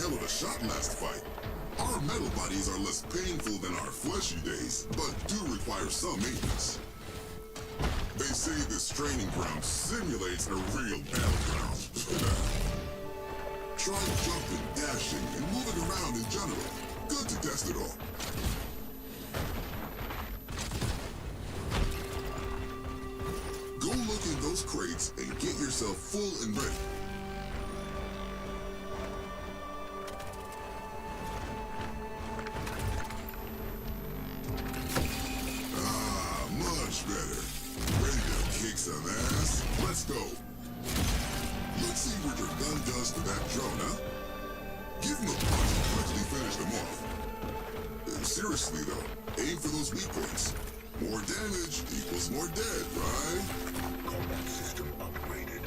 hell of a shot last fight. Our metal bodies are less painful than our fleshy days, but do require some maintenance. They say this training ground simulates a real battleground. Try jumping, dashing, and moving around in general. Good to test it all. Go look in those crates and get yourself full and ready. Much better. Ready to kick some ass? Let's go. Let's see what your gun does to that drone, huh? Give him a punch and quickly finish them off. Seriously though, aim for those weak points. More damage equals more dead, right? Combat system upgraded.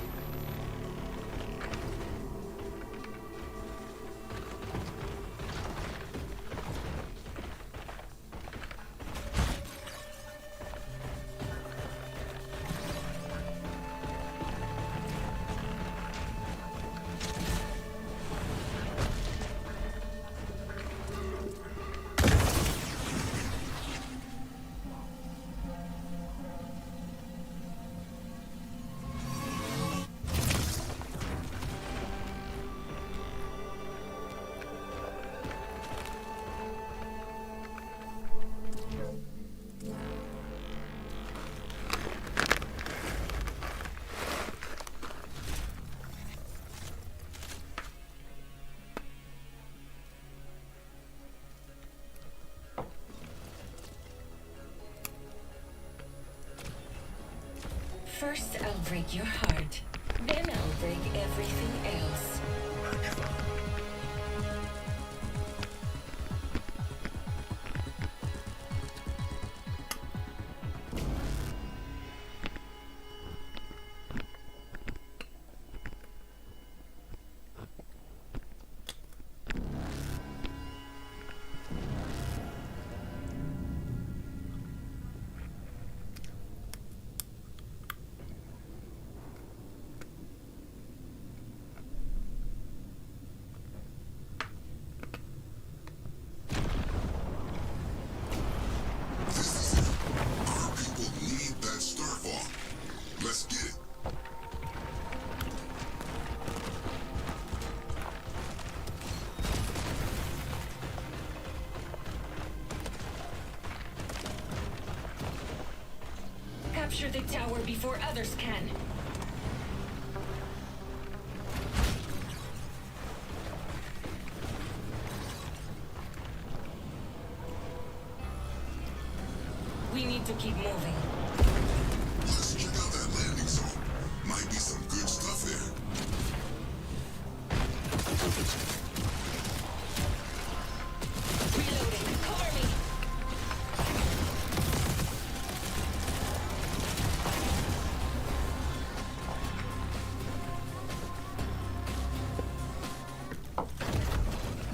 First, I'll break your heart. Then I'll break everything else. Let's get it. Capture the tower before others can. We need to keep moving. Let's check out that landing zone. Might be some good stuff there. Reloading. Cover me.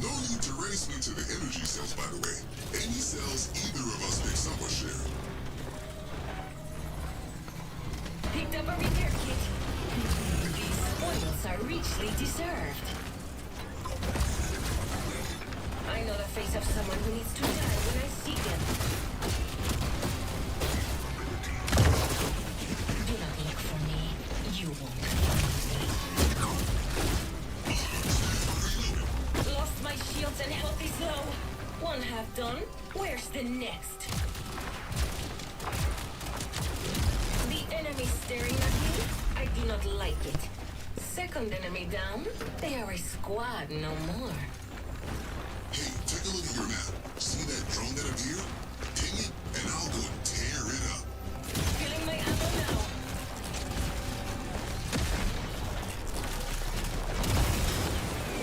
No need to race me to the energy cells, by the way. Any cells either of us picks up or share. Picked up a repair kit. These spoils are richly deserved. I know the face of someone who needs to die when I see him. Do not look for me. You won't find me. Lost my shields and health is low. One half done. Where's the next? The enemy staring at me? I do not like it. Second enemy down? They are a squad no more. Hey, take a look at your map. See that drone that appeared? Ping it, and I'll go tear it up. Filling my ammo now.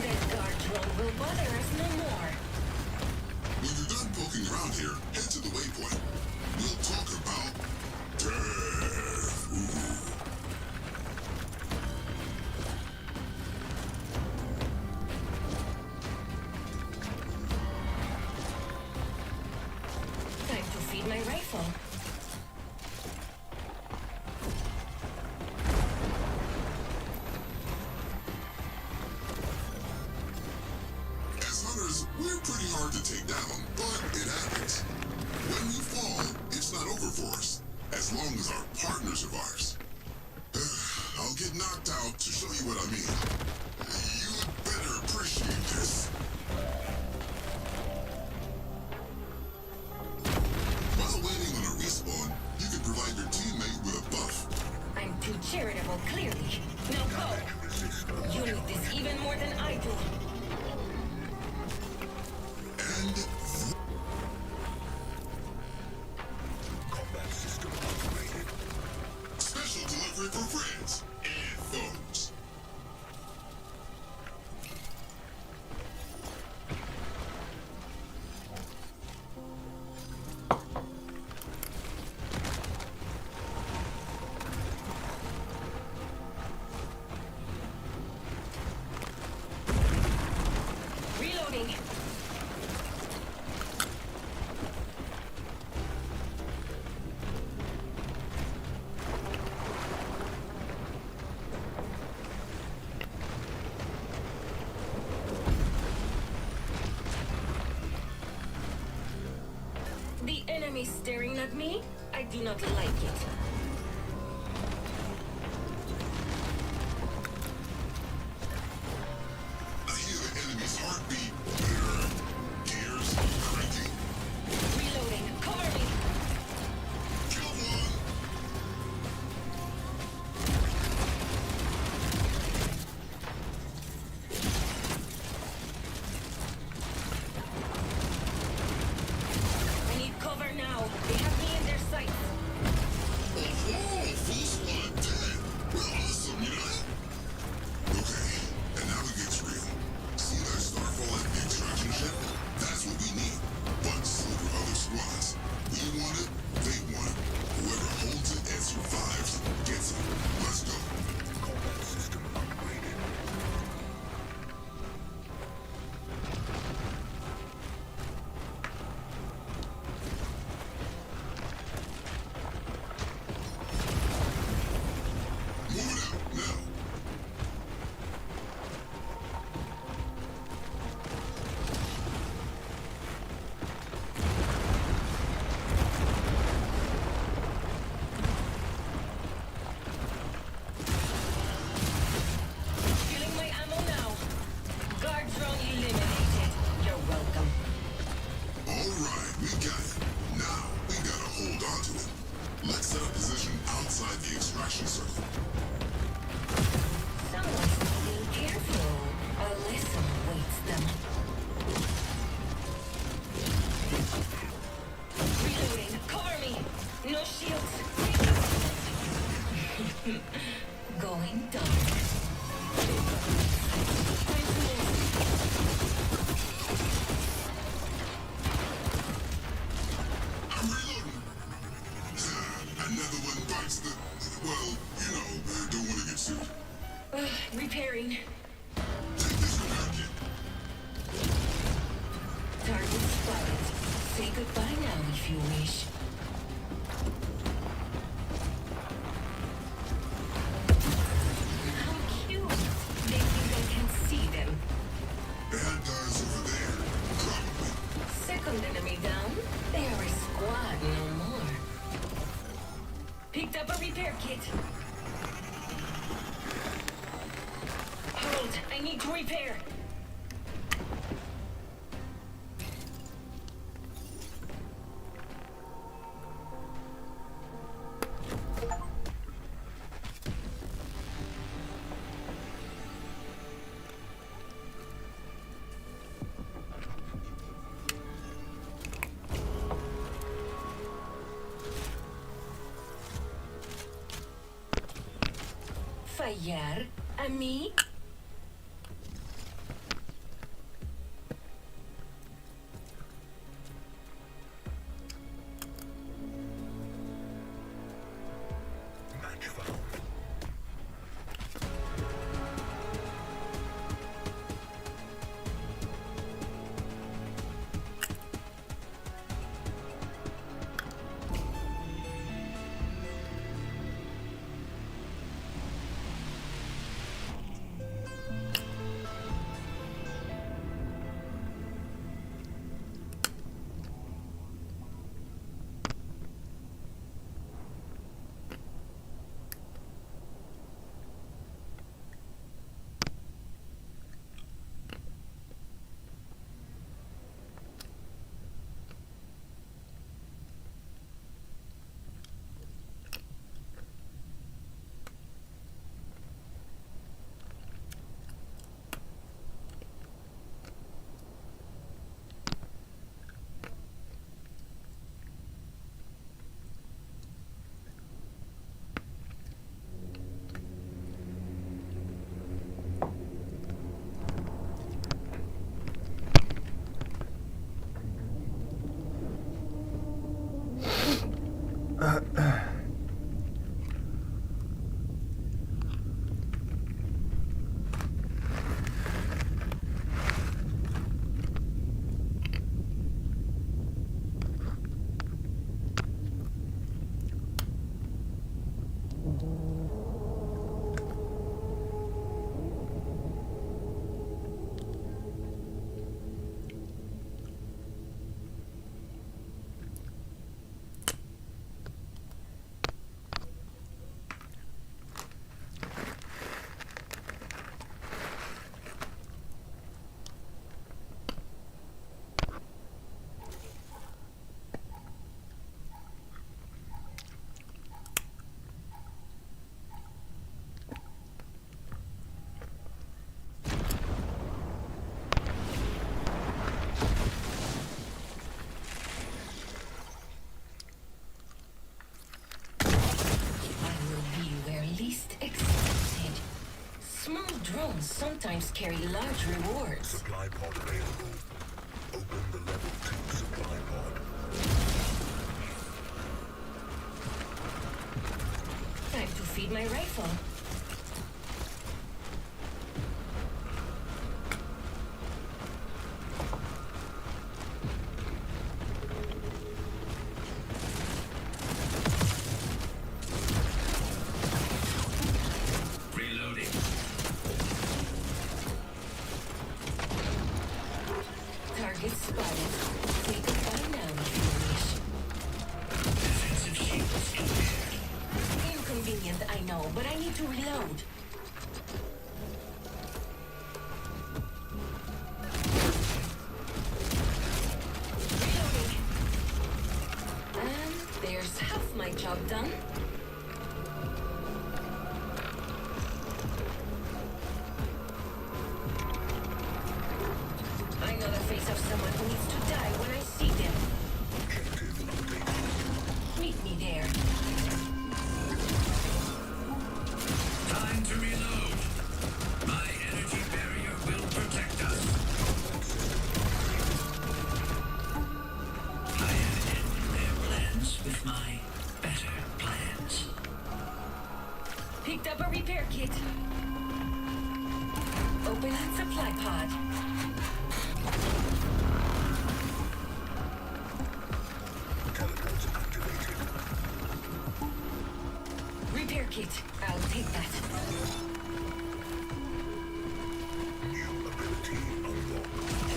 That guard drone will bother us no more. When you're done poking around here, head to the waypoint. We'll talk about death. Ooh. Time to feed my rifle. pretty hard to take down, but it happens. When we fall, it's not over for us, as long as our partner survives. I'll get knocked out to show you what I mean. You'd better appreciate this. While waiting on a respawn, you can provide your teammate with a buff. I'm too charitable, clearly. Now go! You need this even more than I do. And Combat system upgraded. special delivery for friends and foes. Reloading. The enemy staring at me? I do not like it. I hear the enemy's heartbeat. Gears cranking. Reloading. Cover me. Kill one. I need cover now. They have me in their sights. Oh, full squad dead. Well, awesome, you know that? Okay, and now it gets real. See that Starfall at the extraction ship? That's what we need. But so do other squads. We want it, they want it. Whoever holds it and survives gets it. Let's go. Combat system upgraded. Move it out, now. Filling my ammo now. Guard drone eliminated. You're welcome. Alright, we got it. Now, we gotta hold on to it. Let's set up position outside the extraction circle. Someone's being careful. A lesson awaits them. Reloading. Cover me. No shields. Going dark. Time to move. I'm reloading. Another one bites the... Well, you know, don't want to get sued. Repairing. Take this repair kit. Target spotted. Say goodbye now if you wish. How cute. They think I can see them. Bad guys over there. Probably. Second enemy down. They are a squad no more. Picked up a repair kit. Hold, I need to repair. Fallar a mí. Match found. drones sometimes carry large rewards. Supply pod available. Open the level 2 supply pod. Time to feed my rifle. Reloading. Target spotted. Say goodbye now if you wish. Defensive shields impaired. Inconvenient, I know, but I need to reload. Reloading. And there's half my job done. I know the face of someone who needs to die when I see them. Objective updated. Meet me there. Time to reload. My energy barrier will protect us. I have hidden their plans with my better plans. Picked up a repair kit. Open supply pod. Teleports activated. Repair kit. I'll take that. New ability unlocked.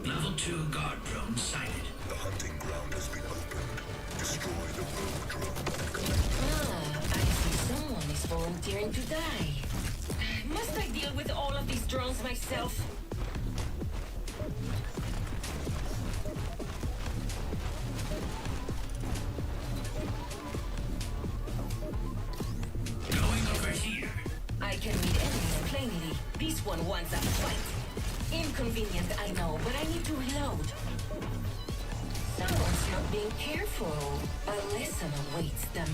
Level 2 guard drone sighted. The hunting ground has been opened. Destroy the rogue drone and collect. I see someone is volunteering to die. Must I deal with all of these drones myself? Going over here. I can read enemies plainly. This one wants a fight. Inconvenient, I know, but I need to reload. Someone's not being careful. A lesson awaits them.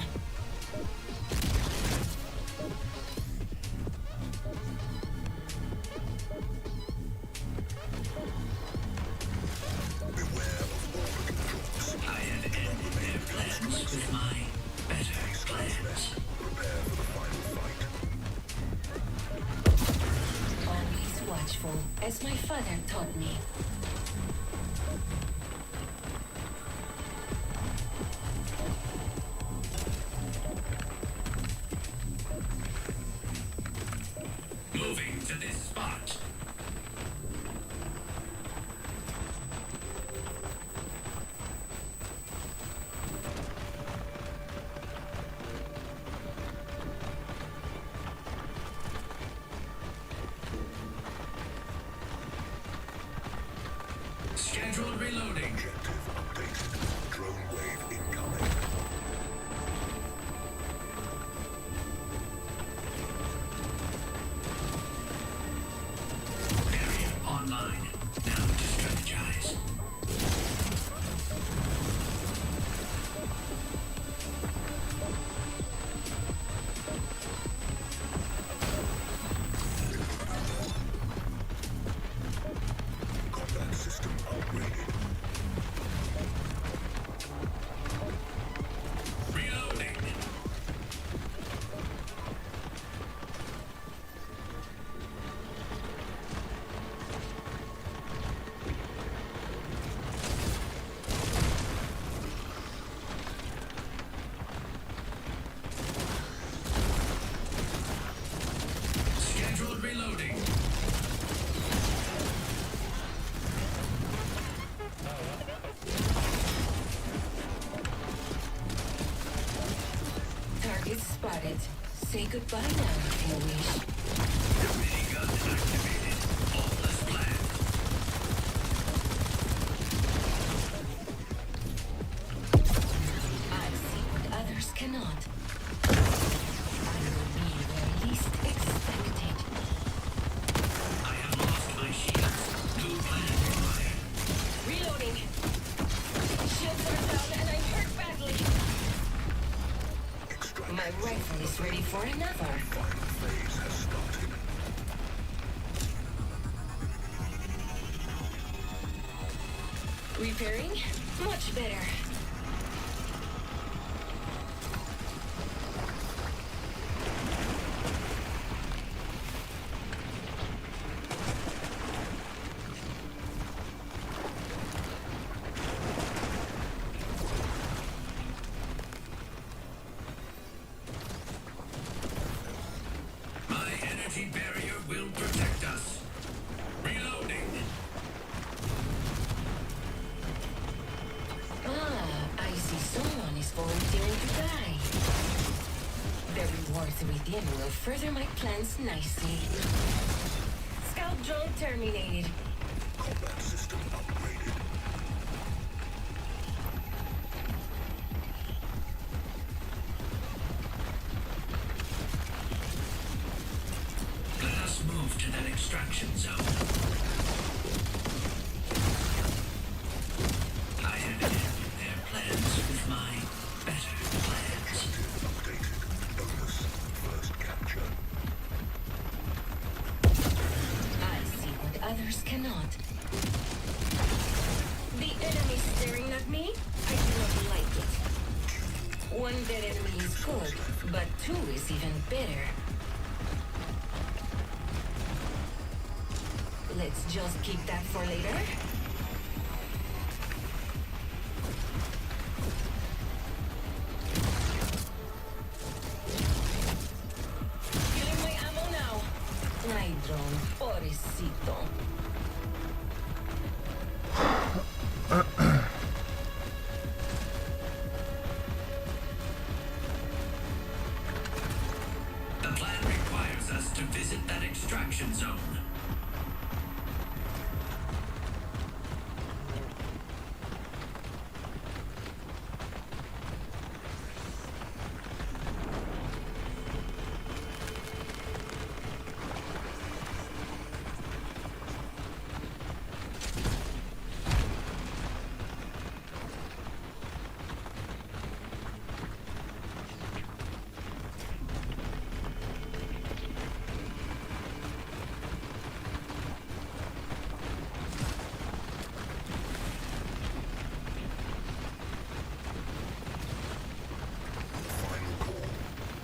Beware of orbital drops. I have ended their plans with my better plans. Prepare for the final fight. Always watchful, as my father taught me. Moving to this spot. Scheduled reloading. Objective updated. Drone wave incoming. Barrier online. Now to strategize. Combat system upgraded. Reloading. Scheduled reloading. Target spotted. Say goodbye now if you wish. Minigun activated. All as planned. I see what others cannot. I will be where least expected. another. Final phase has started. Repairing? Much better. My energy barrier will protect us. Reloading. I see someone is volunteering to die. The rewards within will further my plans nicely. Scout drone terminated. Combat system upgraded. Let us move to that extraction zone. I have in their plans with my better plans. Objective updated. Bonus. First capture. I see what others cannot. The enemy staring at me? I do not like it. One dead enemy is good, but two is even better. Let's just keep that for later. Killing my ammo now. Ay, drone, pobrecito. The plan requires us to visit that extraction zone. Final call.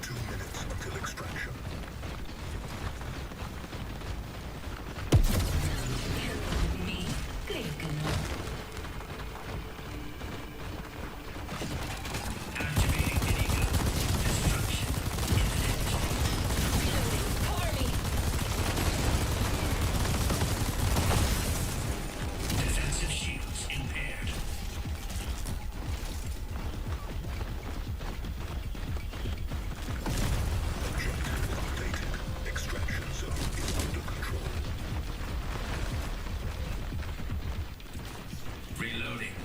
2 minutes until extraction. Me? Creo que no. Activating minigun. Destruction imminent. Reloading. Cover me. Defensive shields impaired. Objective updated. Extraction zone is under control. Reloading.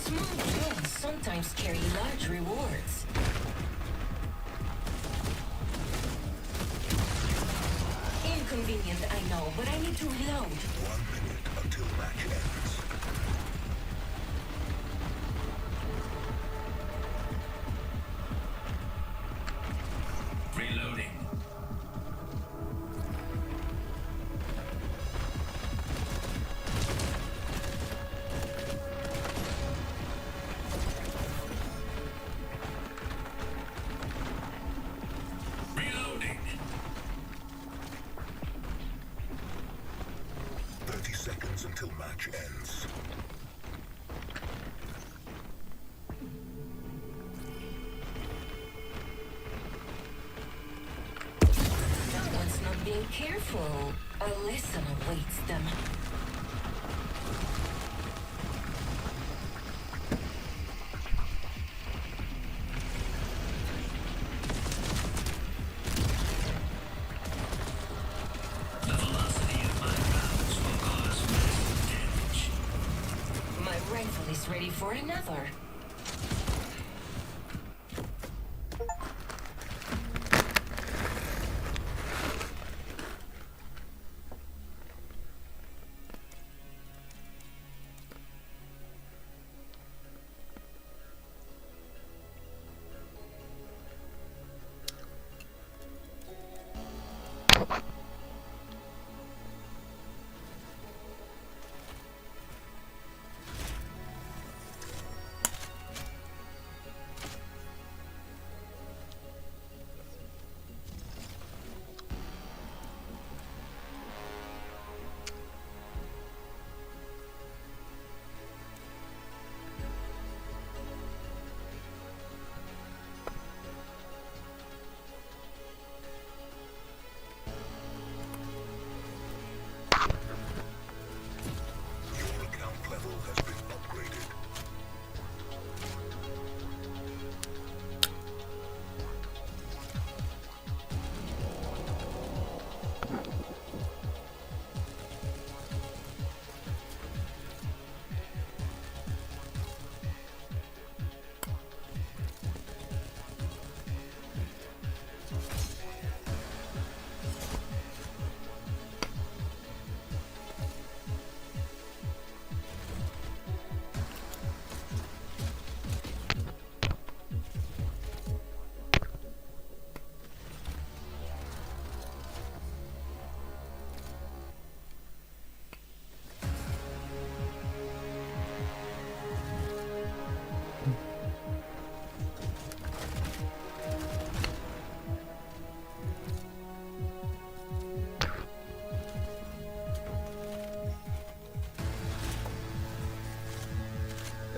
Smooth drones sometimes carry large rewards. Inconvenient, I know, but I need to reload. 1 minute until match ends. Reloading. Reloading. 30 seconds until match ends. Someone's not being careful. A lesson awaits them. The velocity of my rounds will cause massive damage. My rifle is ready for another.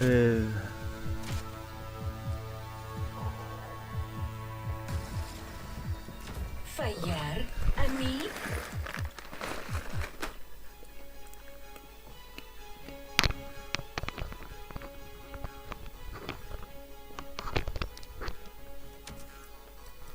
예,